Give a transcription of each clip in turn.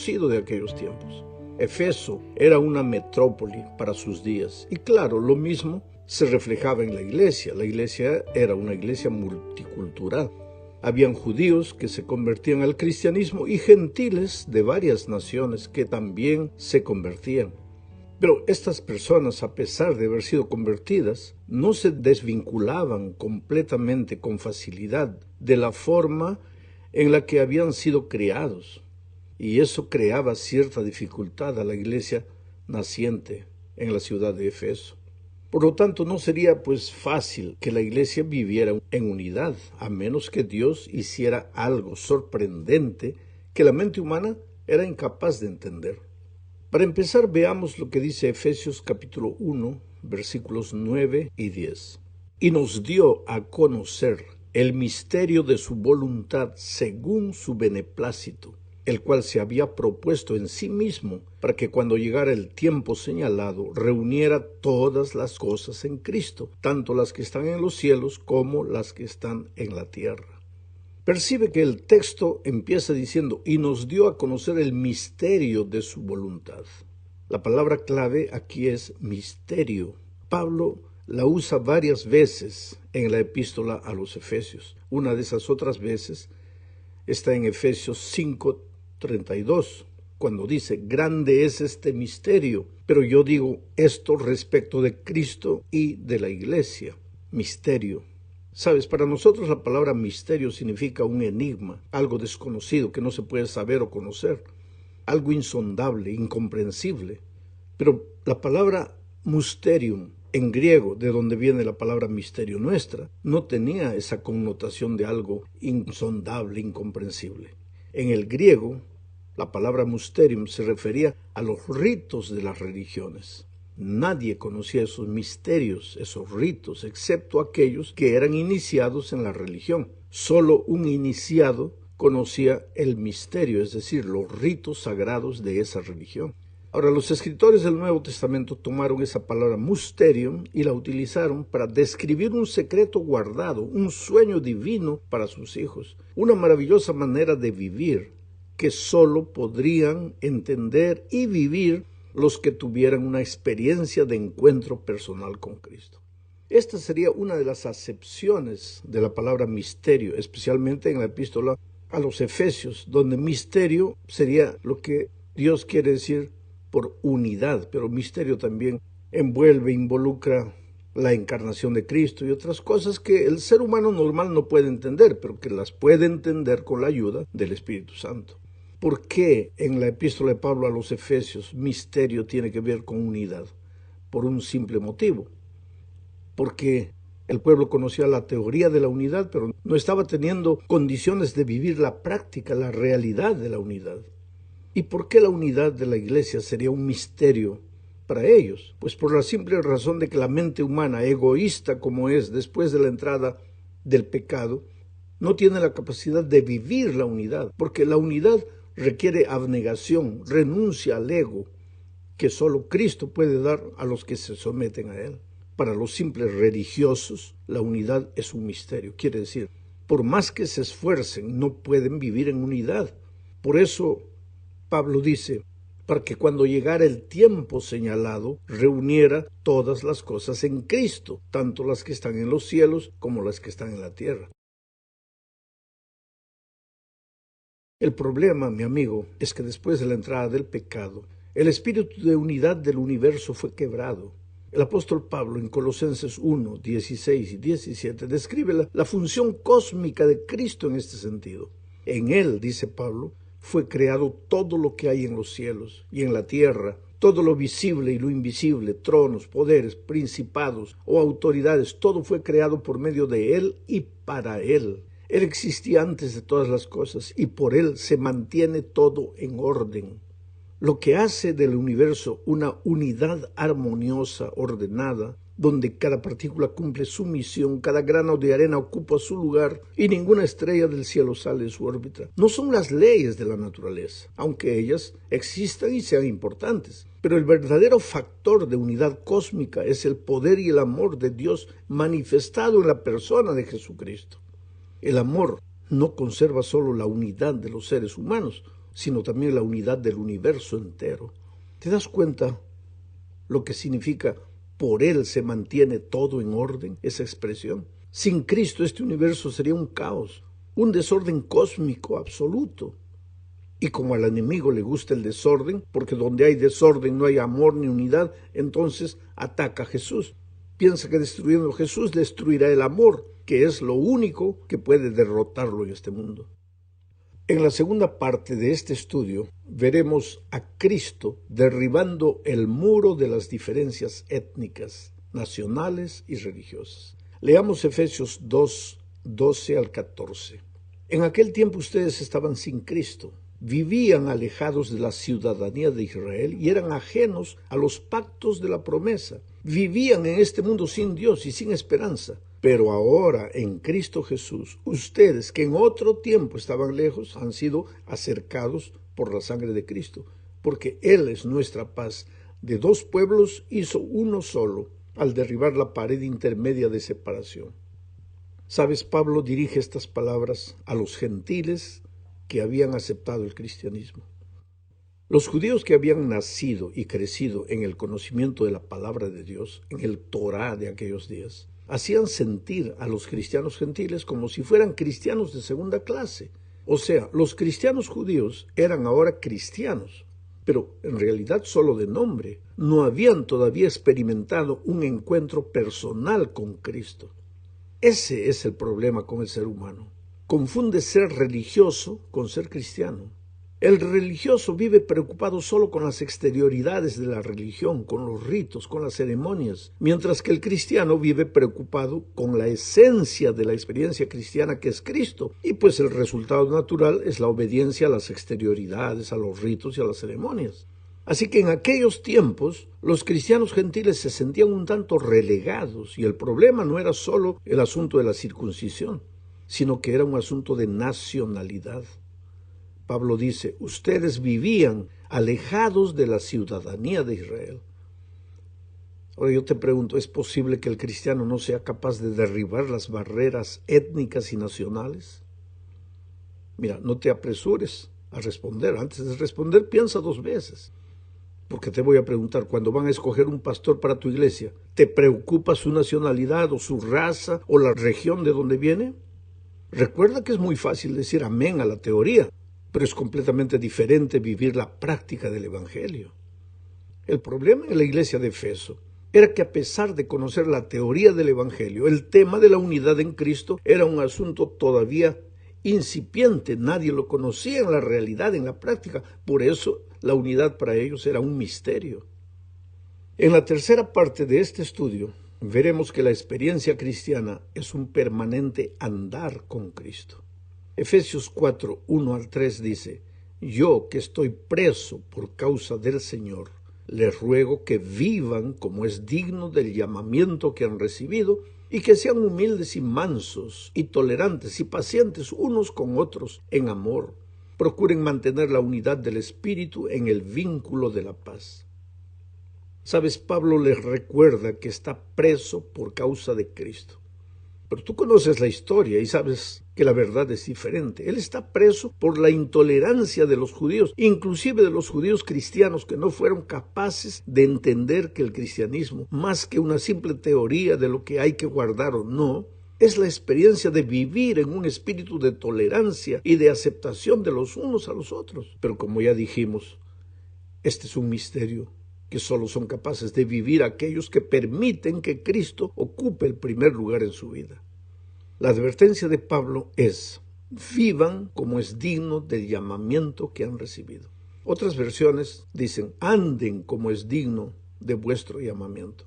conocido de aquellos tiempos. Efeso era una metrópoli para sus días. Y claro, lo mismo se reflejaba en la iglesia. La iglesia era una iglesia multicultural. Habían judíos que se convertían al cristianismo y gentiles de varias naciones que también se convertían. Pero estas personas, a pesar de haber sido convertidas, no se desvinculaban completamente con facilidad de la forma en la que habían sido criados. Y eso creaba cierta dificultad a la iglesia naciente en la ciudad de Efeso. Por lo tanto, no sería fácil que la iglesia viviera en unidad, a menos que Dios hiciera algo sorprendente que la mente humana era incapaz de entender. Para empezar, veamos lo que dice Efesios capítulo 1, versículos 9 y 10. Y nos dio a conocer el misterio de su voluntad según su beneplácito, el cual se había propuesto en sí mismo para que cuando llegara el tiempo señalado reuniera todas las cosas en Cristo, tanto las que están en los cielos como las que están en la tierra. Percibe que el texto empieza diciendo, y nos dio a conocer el misterio de su voluntad. La palabra clave aquí es misterio. Pablo la usa varias veces en la epístola a los Efesios. Una de esas otras veces está en Efesios 5:32, cuando dice, grande es este misterio, pero yo digo esto respecto de Cristo y de la iglesia. Misterio. Sabes, para nosotros la palabra misterio significa un enigma, algo desconocido que no se puede saber o conocer, algo insondable, incomprensible. Pero la palabra mysterium, en griego, de donde viene la palabra misterio nuestra, no tenía esa connotación de algo insondable, incomprensible. En el griego, la palabra mysterium se refería a los ritos de las religiones. Nadie conocía esos misterios, esos ritos, excepto aquellos que eran iniciados en la religión. Solo un iniciado conocía el misterio, es decir, los ritos sagrados de esa religión. Ahora, los escritores del Nuevo Testamento tomaron esa palabra mysterium y la utilizaron para describir un secreto guardado, un sueño divino para sus hijos, una maravillosa manera de vivir que solo podrían entender y vivir los que tuvieran una experiencia de encuentro personal con Cristo. Esta sería una de las acepciones de la palabra misterio, especialmente en la epístola a los Efesios, donde misterio sería lo que Dios quiere decir por unidad, pero misterio también involucra la encarnación de Cristo y otras cosas que el ser humano normal no puede entender, pero que las puede entender con la ayuda del Espíritu Santo. ¿Por qué en la epístola de Pablo a los Efesios misterio tiene que ver con unidad? Por un simple motivo. Porque el pueblo conocía la teoría de la unidad, pero no estaba teniendo condiciones de vivir la práctica, la realidad de la unidad. ¿Y por qué la unidad de la iglesia sería un misterio para ellos? Pues por la simple razón de que la mente humana, egoísta como es después de la entrada del pecado, no tiene la capacidad de vivir la unidad, porque la unidad requiere abnegación, renuncia al ego, que solo Cristo puede dar a los que se someten a Él. Para los simples religiosos, la unidad es un misterio. Quiere decir, por más que se esfuercen, no pueden vivir en unidad. Por eso, Pablo dice, para que cuando llegara el tiempo señalado, reuniera todas las cosas en Cristo, tanto las que están en los cielos como las que están en la tierra. El problema, mi amigo, es que después de la entrada del pecado, el espíritu de unidad del universo fue quebrado. El apóstol Pablo en Colosenses 1, 16 y 17 describe la función cósmica de Cristo en este sentido. En él, dice Pablo, fue creado todo lo que hay en los cielos y en la tierra, todo lo visible y lo invisible, tronos, poderes, principados o autoridades, todo fue creado por medio de él y para él. Él existía antes de todas las cosas y por él se mantiene todo en orden. Lo que hace del universo una unidad armoniosa, ordenada, donde cada partícula cumple su misión, cada grano de arena ocupa su lugar y ninguna estrella del cielo sale de su órbita. No son las leyes de la naturaleza, aunque ellas existan y sean importantes. Pero el verdadero factor de unidad cósmica es el poder y el amor de Dios manifestado en la persona de Jesucristo. El amor no conserva solo la unidad de los seres humanos, sino también la unidad del universo entero. ¿Te das cuenta lo que significa por Él se mantiene todo en orden, esa expresión? Sin Cristo este universo sería un caos, un desorden cósmico absoluto. Y como al enemigo le gusta el desorden, porque donde hay desorden no hay amor ni unidad, entonces ataca a Jesús. Piensa que destruyendo a Jesús destruirá el amor, que es lo único que puede derrotarlo en este mundo. En la segunda parte de este estudio veremos a Cristo derribando el muro de las diferencias étnicas, nacionales y religiosas. Leamos Efesios 2, 12 al 14. En aquel tiempo ustedes estaban sin Cristo, vivían alejados de la ciudadanía de Israel y eran ajenos a los pactos de la promesa. Vivían en este mundo sin Dios y sin esperanza. Pero ahora, en Cristo Jesús, ustedes que en otro tiempo estaban lejos, han sido acercados por la sangre de Cristo, porque Él es nuestra paz. De dos pueblos hizo uno solo, al derribar la pared intermedia de separación. ¿Sabes? Pablo dirige estas palabras a los gentiles que habían aceptado el cristianismo. Los judíos que habían nacido y crecido en el conocimiento de la palabra de Dios, en el Torá de aquellos días, hacían sentir a los cristianos gentiles como si fueran cristianos de segunda clase. O sea, los cristianos judíos eran ahora cristianos, pero en realidad solo de nombre. No habían todavía experimentado un encuentro personal con Cristo. Ese es el problema con el ser humano. Confunde ser religioso con ser cristiano. El religioso vive preocupado solo con las exterioridades de la religión, con los ritos, con las ceremonias, mientras que el cristiano vive preocupado con la esencia de la experiencia cristiana que es Cristo, y pues el resultado natural es la obediencia a las exterioridades, a los ritos y a las ceremonias. Así que en aquellos tiempos los cristianos gentiles se sentían un tanto relegados y el problema no era solo el asunto de la circuncisión, sino que era un asunto de nacionalidad. Pablo dice, ustedes vivían alejados de la ciudadanía de Israel. Ahora yo te pregunto, ¿es posible que el cristiano no sea capaz de derribar las barreras étnicas y nacionales? Mira, no te apresures a responder. Antes de responder, piensa dos veces. Porque te voy a preguntar, cuando van a escoger un pastor para tu iglesia, ¿te preocupa su nacionalidad o su raza o la región de donde viene? Recuerda que es muy fácil decir amén a la teoría, pero es completamente diferente vivir la práctica del Evangelio. El problema en la iglesia de Efeso era que a pesar de conocer la teoría del Evangelio, el tema de la unidad en Cristo era un asunto todavía incipiente. Nadie lo conocía en la realidad, en la práctica. Por eso la unidad para ellos era un misterio. En la tercera parte de este estudio veremos que la experiencia cristiana es un permanente andar con Cristo. Efesios 4, 1 al 3 dice, yo que estoy preso por causa del Señor, les ruego que vivan como es digno del llamamiento que han recibido y que sean humildes y mansos y tolerantes y pacientes unos con otros en amor. Procuren mantener la unidad del Espíritu en el vínculo de la paz. Sabes, Pablo les recuerda que está preso por causa de Cristo. Pero tú conoces la historia y sabes que la verdad es diferente. Él está preso por la intolerancia de los judíos, inclusive de los judíos cristianos que no fueron capaces de entender que el cristianismo, más que una simple teoría de lo que hay que guardar o no, es la experiencia de vivir en un espíritu de tolerancia y de aceptación de los unos a los otros. Pero como ya dijimos, este es un misterio que solo son capaces de vivir aquellos que permiten que Cristo ocupe el primer lugar en su vida. La advertencia de Pablo es, vivan como es digno del llamamiento que han recibido. Otras versiones dicen, anden como es digno de vuestro llamamiento.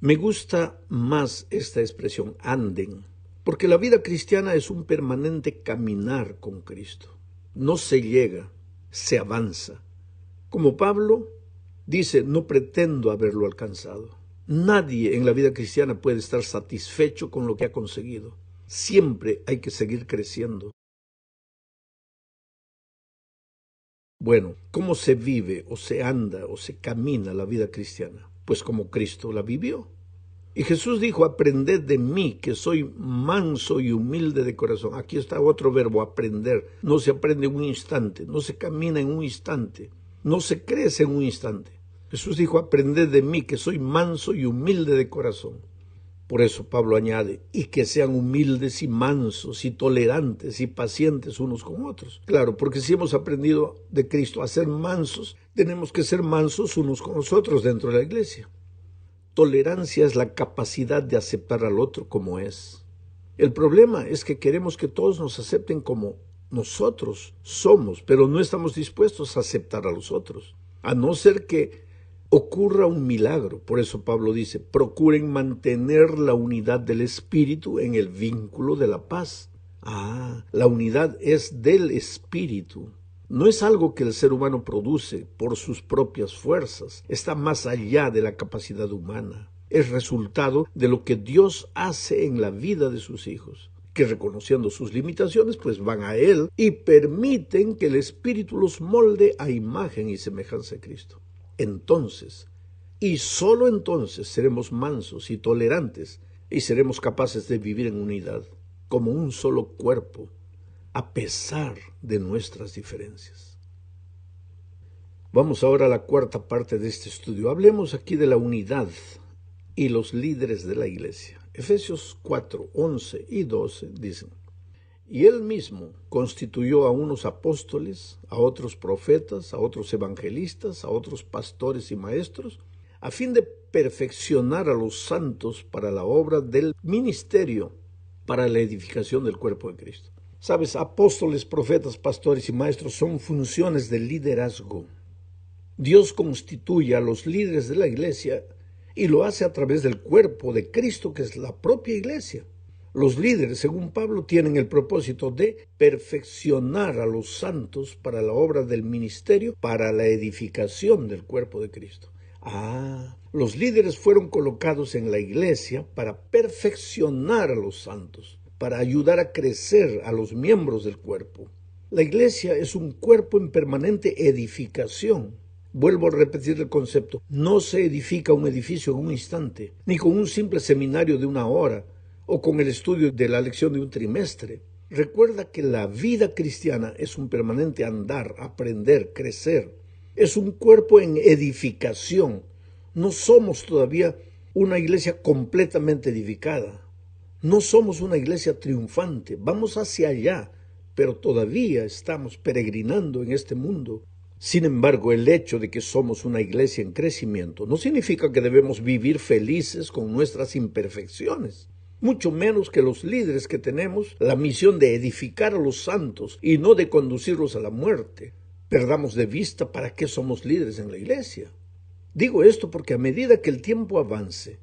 Me gusta más esta expresión, anden, porque la vida cristiana es un permanente caminar con Cristo. No se llega, se avanza. Como Pablo dice, no pretendo haberlo alcanzado. Nadie en la vida cristiana puede estar satisfecho con lo que ha conseguido. Siempre hay que seguir creciendo. Bueno, ¿cómo se vive o se anda o se camina la vida cristiana? Pues como Cristo la vivió. Y Jesús dijo, aprended de mí, que soy manso y humilde de corazón. Aquí está otro verbo, aprender. No se aprende en un instante, no se camina en un instante, no se crece en un instante. Jesús dijo, aprended de mí, que soy manso y humilde de corazón. Por eso Pablo añade, y que sean humildes y mansos y tolerantes y pacientes unos con otros. Claro, porque si hemos aprendido de Cristo a ser mansos, tenemos que ser mansos unos con los otros dentro de la iglesia. Tolerancia es la capacidad de aceptar al otro como es. El problema es que queremos que todos nos acepten como nosotros somos, pero no estamos dispuestos a aceptar a los otros, a no ser que ocurra un milagro. Por eso Pablo dice, procuren mantener la unidad del Espíritu en el vínculo de la paz. La unidad es del Espíritu. No es algo que el ser humano produce por sus propias fuerzas, está más allá de la capacidad humana. Es resultado de lo que Dios hace en la vida de sus hijos, que reconociendo sus limitaciones, pues van a Él y permiten que el Espíritu los molde a imagen y semejanza de Cristo. Entonces, y solo entonces, seremos mansos y tolerantes y seremos capaces de vivir en unidad, como un solo cuerpo, a pesar de nuestras diferencias. Vamos ahora a la cuarta parte de este estudio. Hablemos aquí de la unidad y los líderes de la iglesia. Efesios 4, 11 y 12 dicen, y él mismo constituyó a unos apóstoles, a otros profetas, a otros evangelistas, a otros pastores y maestros, a fin de perfeccionar a los santos para la obra del ministerio, para la edificación del cuerpo de Cristo. Sabes, apóstoles, profetas, pastores y maestros son funciones de liderazgo. Dios constituye a los líderes de la iglesia y lo hace a través del cuerpo de Cristo, que es la propia iglesia. Los líderes, según Pablo, tienen el propósito de perfeccionar a los santos para la obra del ministerio, para la edificación del cuerpo de Cristo. Los líderes fueron colocados en la iglesia para perfeccionar a los santos, para ayudar a crecer a los miembros del cuerpo. La iglesia es un cuerpo en permanente edificación. Vuelvo a repetir el concepto. No se edifica un edificio en un instante, ni con un simple seminario de una hora, o con el estudio de la lección de un trimestre. Recuerda que la vida cristiana es un permanente andar, aprender, crecer. Es un cuerpo en edificación. No somos todavía una iglesia completamente edificada. No somos una iglesia triunfante, vamos hacia allá, pero todavía estamos peregrinando en este mundo. Sin embargo, el hecho de que somos una iglesia en crecimiento no significa que debemos vivir felices con nuestras imperfecciones, mucho menos que los líderes que tenemos la misión de edificar a los santos y no de conducirlos a la muerte. Perdamos de vista para qué somos líderes en la iglesia. Digo esto porque a medida que el tiempo avance,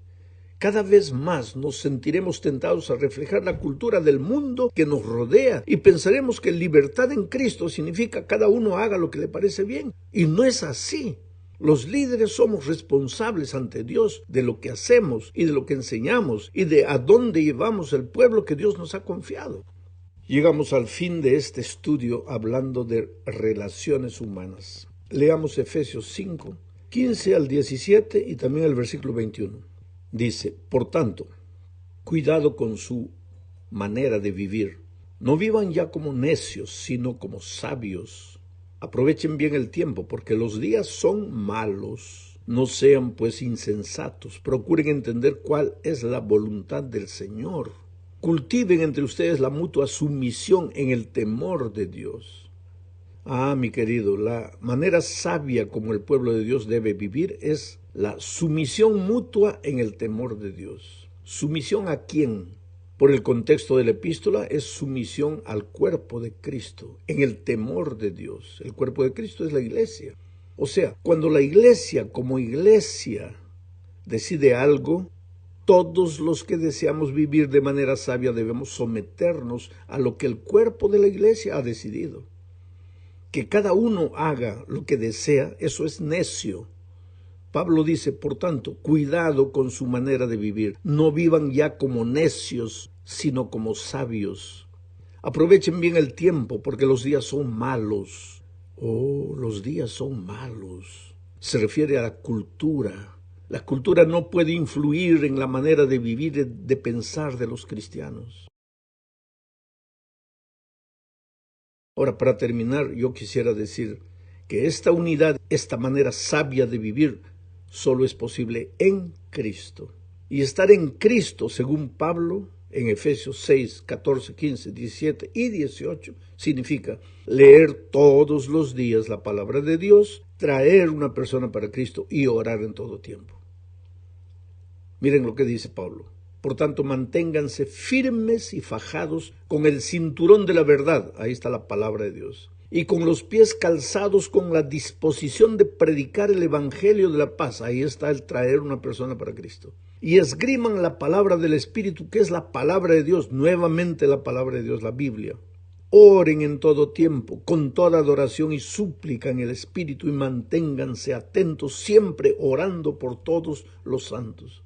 cada vez más nos sentiremos tentados a reflejar la cultura del mundo que nos rodea y pensaremos que libertad en Cristo significa cada uno haga lo que le parece bien. Y no es así. Los líderes somos responsables ante Dios de lo que hacemos y de lo que enseñamos y de a dónde llevamos el pueblo que Dios nos ha confiado. Llegamos al fin de este estudio hablando de relaciones humanas. Leamos Efesios 5, 15 al 17 y también el versículo 21. Dice, por tanto, cuidado con su manera de vivir. No vivan ya como necios, sino como sabios. Aprovechen bien el tiempo, porque los días son malos. No sean pues insensatos. Procuren entender cuál es la voluntad del Señor. Cultiven entre ustedes la mutua sumisión en el temor de Dios. Mi querido, la manera sabia como el pueblo de Dios debe vivir es la sumisión mutua en el temor de Dios. ¿Sumisión a quién? Por el contexto de la epístola es sumisión al cuerpo de Cristo, en el temor de Dios. El cuerpo de Cristo es la iglesia. O sea, cuando la iglesia como iglesia decide algo, todos los que deseamos vivir de manera sabia debemos someternos a lo que el cuerpo de la iglesia ha decidido. Que cada uno haga lo que desea, eso es necio. Pablo dice, por tanto, cuidado con su manera de vivir. No vivan ya como necios, sino como sabios. Aprovechen bien el tiempo, porque los días son malos. Los días son malos. Se refiere a la cultura. La cultura no puede influir en la manera de vivir y de pensar de los cristianos. Ahora, para terminar, yo quisiera decir que esta unidad, esta manera sabia de vivir, solo es posible en Cristo. Y estar en Cristo, según Pablo, en Efesios 6, 14, 15, 17 y 18, significa leer todos los días la palabra de Dios, traer una persona para Cristo y orar en todo tiempo. Miren lo que dice Pablo. Por tanto, manténganse firmes y fajados con el cinturón de la verdad, ahí está la palabra de Dios, y con los pies calzados con la disposición de predicar el evangelio de la paz, ahí está el traer una persona para Cristo. Y esgriman la palabra del Espíritu, que es la palabra de Dios, nuevamente la palabra de Dios, la Biblia. Oren en todo tiempo, con toda adoración y súplica en el Espíritu, y manténganse atentos, siempre orando por todos los santos.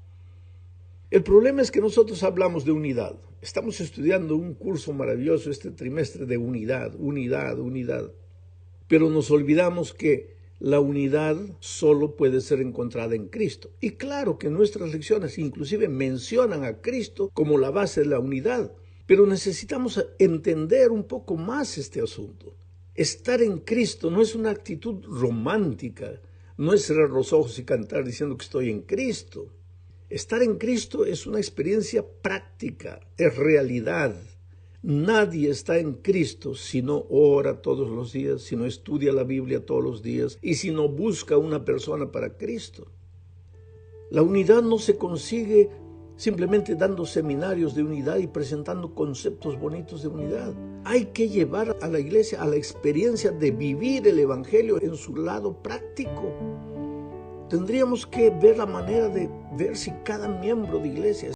El problema es que nosotros hablamos de unidad. Estamos estudiando un curso maravilloso este trimestre de unidad. Pero nos olvidamos que la unidad solo puede ser encontrada en Cristo. Y claro que nuestras lecciones inclusive mencionan a Cristo como la base de la unidad. Pero necesitamos entender un poco más este asunto. Estar en Cristo no es una actitud romántica. No es cerrar los ojos y cantar diciendo que estoy en Cristo. Estar en Cristo es una experiencia práctica, es realidad. Nadie está en Cristo si no ora todos los días, si no estudia la Biblia todos los días y si no busca una persona para Cristo. La unidad no se consigue simplemente dando seminarios de unidad y presentando conceptos bonitos de unidad. Hay que llevar a la iglesia a la experiencia de vivir el evangelio en su lado práctico. Tendríamos que ver la manera de ver si cada miembro de iglesia